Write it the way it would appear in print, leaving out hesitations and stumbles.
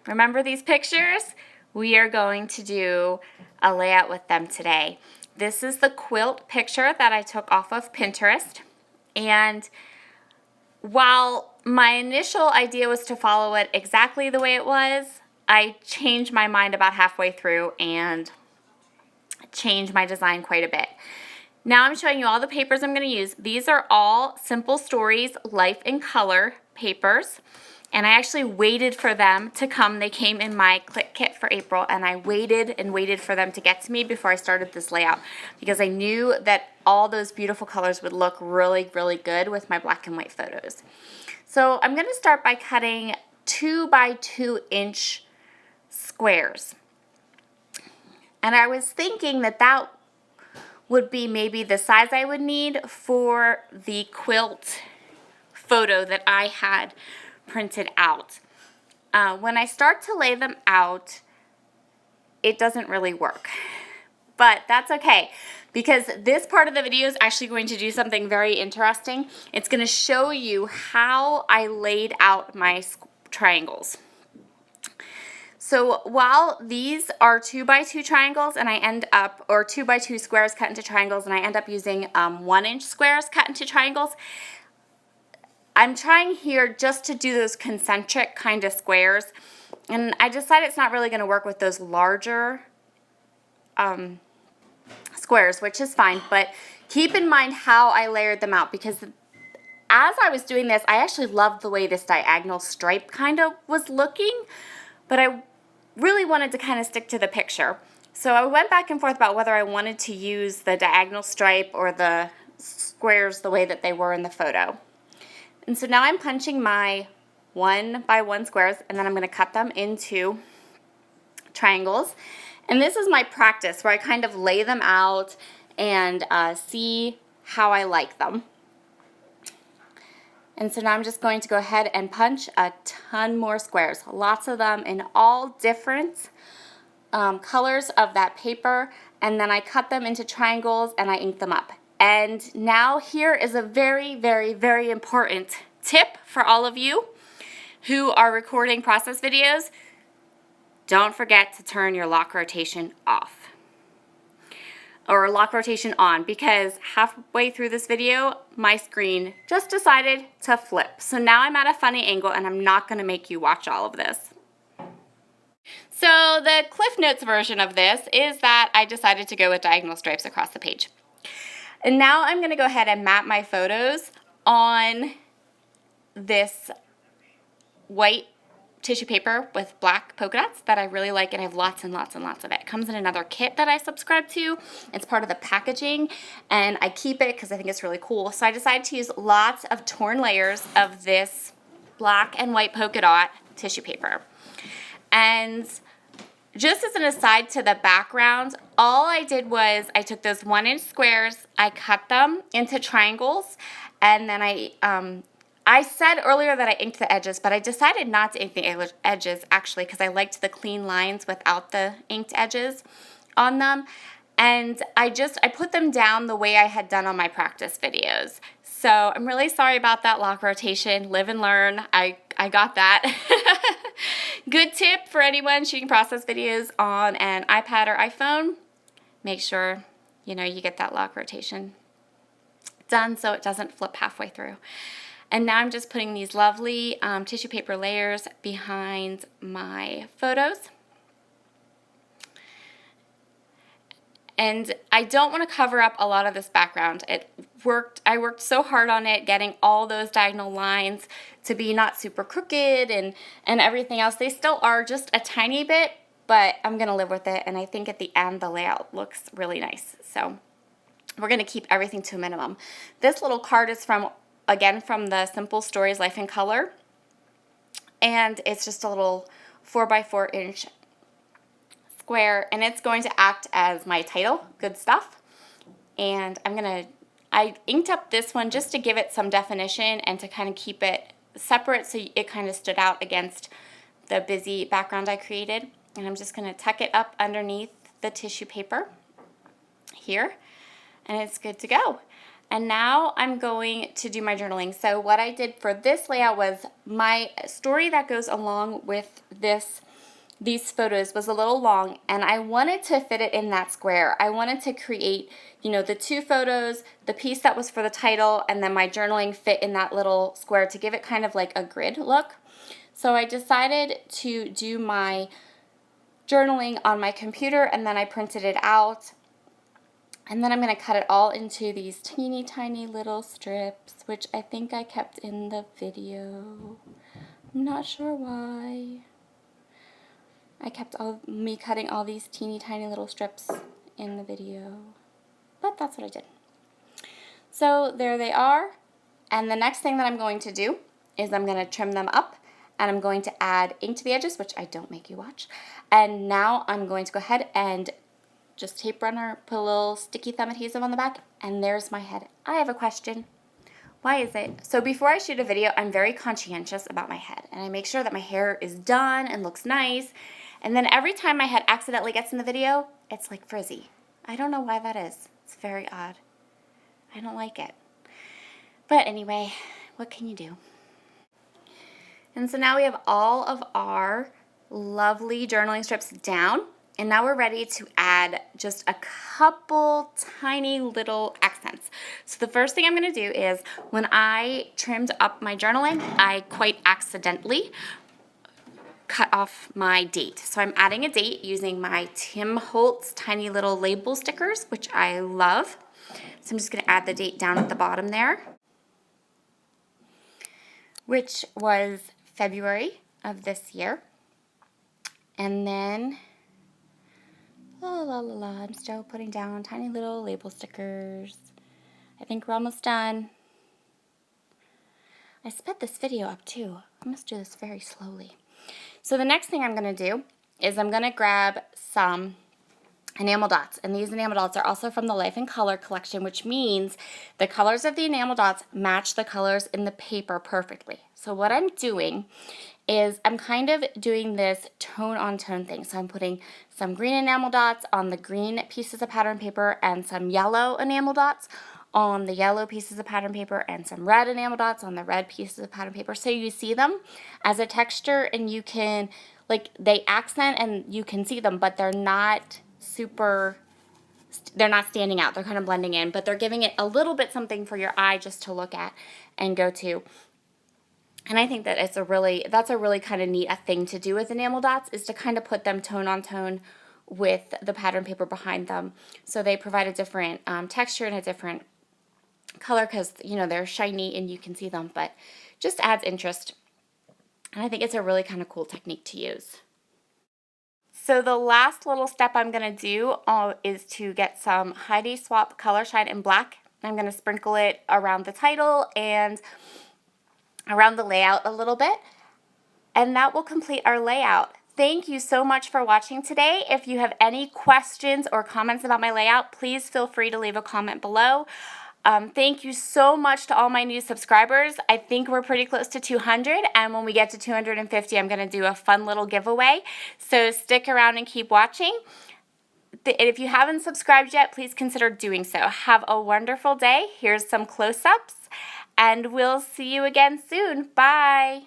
Remember these pictures? We are going to do a layout with them today. This is the quilt picture that I took off of Pinterest. And while my initial idea was to follow it exactly the way it was, I changed my mind about halfway through and changed my design quite a bit. Now I'm showing you all the papers I'm going to use. These are all Simple Stories Life in Color papers. And I actually waited for them to come. They came in my click kit for April, and I waited and waited for them to get to me before I started this layout because I knew that all those beautiful colors would look really, really good with my black and white photos. So I'm going to start by cutting 2 by 2 inch squares. And I was thinking that that would be maybe the size I would need for the quilt photo that I had printed out. When I start to lay them out, it doesn't really work. But that's okay, because this part of the video is actually going to do something very interesting. It's going to show you how I laid out my triangles. So while these are 2 by 2 triangles and I end up, or 2 by 2 squares cut into triangles, and I end up using 1 inch squares cut into triangles, I'm trying here just to do those concentric kind of squares, and I decided it's not really going to work with those larger squares, which is fine, but keep in mind how I layered them out, because as I was doing this, I actually loved the way this diagonal stripe kind of was looking, but I really wanted to kind of stick to the picture. So I went back and forth about whether I wanted to use the diagonal stripe or the squares the way that they were in the photo. And so now I'm punching my 1 by 1 squares, and then I'm going to cut them into triangles. And this is my practice where I kind of lay them out and see how I like them. And so now I'm just going to go ahead and punch a ton more squares, lots of them in all different colors of that paper, and then I cut them into triangles and I ink them up. And now here is a very, very, very important tip for all of you who are recording process videos. Don't forget to turn your lock rotation off. Or lock rotation on, because halfway through this video, my screen just decided to flip. So now I'm at a funny angle, and I'm not going to make you watch all of this. So the Cliff Notes version of this is that I decided to go with diagonal stripes across the page. And now I'm going to go ahead and map my photos on this white tissue paper with black polka dots that I really like, and I have lots and lots and lots of it. It comes in another kit that I subscribe to. It's part of the packaging, and I keep it because I think it's really cool. So I decided to use lots of torn layers of this black and white polka dot tissue paper. And just as an aside to the background, all I did was I took those 1 inch squares, I cut them into triangles, and then I said earlier that I inked the edges, but I decided not to ink the edges actually because I liked the clean lines without the inked edges on them. And I put them down the way I had done on my practice videos. So I'm really sorry about that lock rotation. Live and learn. I got that. Good tip for anyone shooting process videos on an iPad or iPhone. Make sure you get that lock rotation done so it doesn't flip halfway through. And now I'm just putting these lovely tissue paper layers behind my photos. And I don't want to cover up a lot of this background. I worked so hard on it, getting all those diagonal lines to be not super crooked and everything else. They still are just a tiny bit, but I'm going to live with it. And I think at the end, the layout looks really nice. So we're going to keep everything to a minimum. This little card is from the Simple Stories Life in Color. And it's just a little 4 by 4 inch square, and it's going to act as my title, Good Stuff. And I inked up this one just to give it some definition and to kind of keep it separate so it kind of stood out against the busy background I created. And I'm just going to tuck it up underneath the tissue paper here, and it's good to go. And now I'm going to do my journaling. So what I did for this layout was my story that goes along with this these photos was a little long, and I wanted to fit it in that square. I wanted to create, you know, the 2 photos, the piece that was for the title, and then my journaling fit in that little square to give it kind of like a grid look. So I decided to do my journaling on my computer, and then I printed it out. And then I'm going to cut it all into these teeny tiny little strips, which I think I kept in the video. I'm not sure why. I kept me cutting all these teeny tiny little strips in the video, but that's what I did. So there they are, and the next thing that I'm going to do is I'm going to trim them up, and I'm going to add ink to the edges, which I don't make you watch. And now I'm going to go ahead and just tape runner, put a little sticky thumb adhesive on the back, and there's my head. I have a question. Why is it? So before I shoot a video, I'm very conscientious about my head, and I make sure that my hair is done and looks nice. And then every time my head accidentally gets in the video, it's like frizzy. I don't know why that is. It's very odd. I don't like it. But anyway, what can you do? And so now we have all of our lovely journaling strips down. And now we're ready to add just a couple tiny little accents. So the first thing I'm going to do is when I trimmed up my journaling, I quite accidentally cut off my date. So I'm adding a date using my Tim Holtz tiny little label stickers, which I love. So I'm just going to add the date down at the bottom there, which was February of this year. And then I'm still putting down tiny little label stickers. I think we're almost done. I sped this video up too. I must do this very slowly. So the next thing I'm going to do is I'm going to grab some enamel dots. And these enamel dots are also from the Life in Color collection, which means the colors of the enamel dots match the colors in the paper perfectly. So what I'm doing is I'm kind of doing this tone on tone thing. So I'm putting some green enamel dots on the green pieces of pattern paper and some yellow enamel dots on the yellow pieces of pattern paper and some red enamel dots on the red pieces of pattern paper. So you see them as a texture and you can, like, they accent and you can see them, but they're not they're not standing out. They're kind of blending in, but they're giving it a little bit something for your eye just to look at and go to. And I think that that's a really kind of neat thing to do with enamel dots, is to kind of put them tone on tone with the pattern paper behind them. So they provide a different texture and a different color because, you know, they're shiny and you can see them, but just adds interest. And I think it's a really kind of cool technique to use. So the last little step I'm going to do is to get some Heidi Swapp Color Shine in black. I'm going to sprinkle it around the title and around the layout a little bit, and that will complete our layout. Thank you so much for watching today. If you have any questions or comments about my layout, please feel free to leave a comment below. Thank you so much to all my new subscribers. I think we're pretty close to 200, and when we get to 250, I'm going to do a fun little giveaway. So stick around and keep watching. If you haven't subscribed yet, please consider doing so. Have a wonderful day. Here's some close-ups, and we'll see you again soon. Bye.